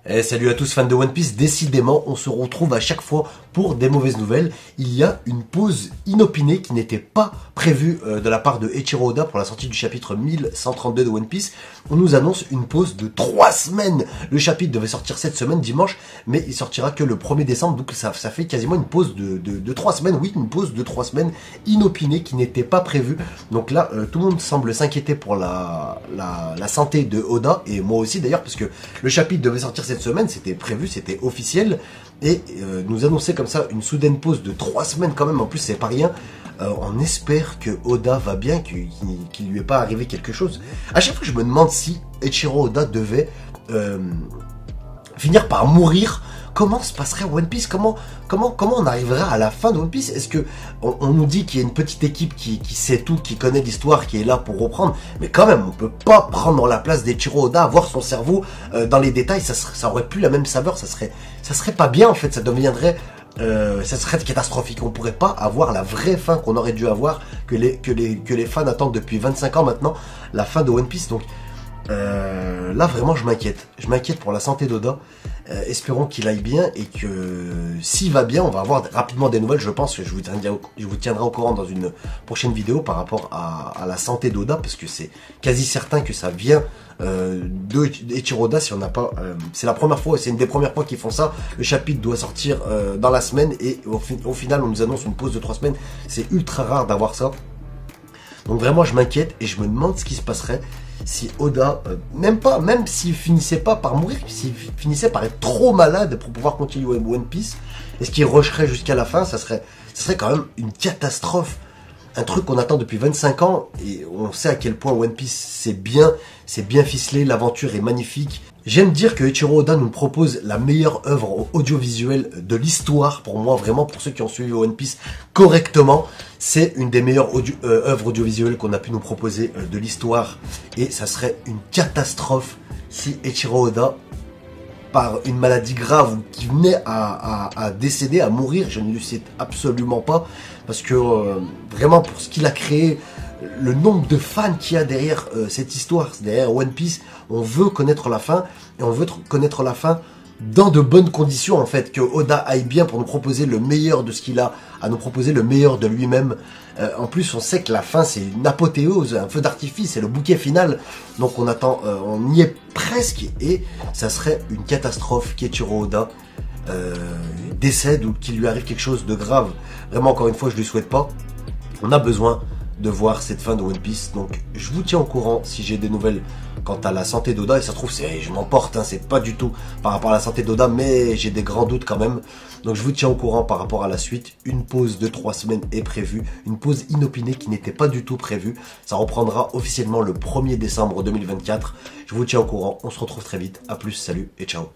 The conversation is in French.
Eh, salut à tous fans de One Piece, décidément on se retrouve à chaque fois pour des mauvaises nouvelles. Il y a une pause inopinée qui n'était pas prévue de la part de Eiichiro Oda pour la sortie du chapitre 1132 de One Piece. On nous annonce une pause de 3 semaines. Le chapitre devait sortir cette semaine dimanche, mais il sortira que le 1er décembre, donc ça fait quasiment une pause de 3 semaines, oui, une pause de 3 semaines inopinée qui n'était pas prévue. Donc là, tout le monde semble s'inquiéter pour la santé de Oda, et moi aussi d'ailleurs, parce que le chapitre devait sortir cette semaine, c'était prévu, c'était officiel, et nous annoncer comme ça une soudaine pause de 3 semaines quand même, en plus c'est pas rien. On espère que Oda va bien, qu'il lui est pas arrivé quelque chose. À chaque fois je me demande si Eiichiro Oda devait finir par mourir, comment se passerait One Piece, comment on arrivera à la fin de One Piece. Est-ce que on nous dit qu'il y a une petite équipe qui sait tout, qui connaît l'histoire, qui est là pour reprendre, mais quand même on peut pas prendre la place d'Eiichiro Oda, avoir son cerveau dans les détails, ça aurait plus la même saveur, ça serait pas bien en fait, ça deviendrait ça serait catastrophique. On pourrait pas avoir la vraie fin qu'on aurait dû avoir, que les fans attendent depuis 25 ans maintenant, la fin de One Piece. Donc là vraiment je m'inquiète pour la santé d'Oda. Espérons qu'il aille bien, et que s'il va bien, on va avoir rapidement des nouvelles. Je pense que je vous tiendrai au courant dans une prochaine vidéo par rapport à la santé d'Oda, parce que c'est quasi certain que ça vient de Eiichiro Oda. Si on n'a pas, c'est la première fois, c'est une des premières fois qu'ils font ça. Le chapitre doit sortir dans la semaine, et au final on nous annonce une pause de 3 semaines. C'est ultra rare d'avoir ça. Donc vraiment je m'inquiète, et je me demande ce qui se passerait si Oda, même s'il finissait pas par mourir, s'il finissait par être trop malade pour pouvoir continuer One Piece, est-ce qu'il rusherait jusqu'à la fin? Ça serait quand même une catastrophe. Un truc qu'on attend depuis 25 ans, et on sait à quel point One Piece c'est bien ficelé, l'aventure est magnifique. J'aime dire que Eiichiro Oda nous propose la meilleure œuvre audiovisuelle de l'histoire. Pour moi, vraiment, pour ceux qui ont suivi One Piece correctement, c'est une des meilleures œuvres audiovisuelles qu'on a pu nous proposer de l'histoire. Et ça serait une catastrophe si Eiichiro Oda, par une maladie grave, qui venait à décéder, à mourir, je ne le sais absolument pas, parce que vraiment pour ce qu'il a créé, le nombre de fans qu'il y a derrière cette histoire, derrière One Piece, on veut connaître la fin, et on veut connaître la fin dans de bonnes conditions en fait, que Oda aille bien pour nous proposer le meilleur de ce qu'il a à nous proposer, le meilleur de lui-même. En plus on sait que la fin c'est une apothéose, un feu d'artifice, c'est le bouquet final, donc on attend, on y est presque, et ça serait une catastrophe qu'Eiichiro Oda décède, ou qu'il lui arrive quelque chose de grave. Vraiment, encore une fois, je lui souhaite pas. On a besoin de voir cette fin de One Piece, donc je vous tiens au courant si j'ai des nouvelles quant à la santé d'Oda, et ça se trouve je m'emporte, hein, c'est pas du tout par rapport à la santé d'Oda, mais j'ai des grands doutes quand même. Donc je vous tiens au courant par rapport à la suite. Une pause de 3 semaines est prévue, une pause inopinée qui n'était pas du tout prévue. Ça reprendra officiellement le 1er décembre 2024. Je vous tiens au courant, on se retrouve très vite. À plus, salut et ciao.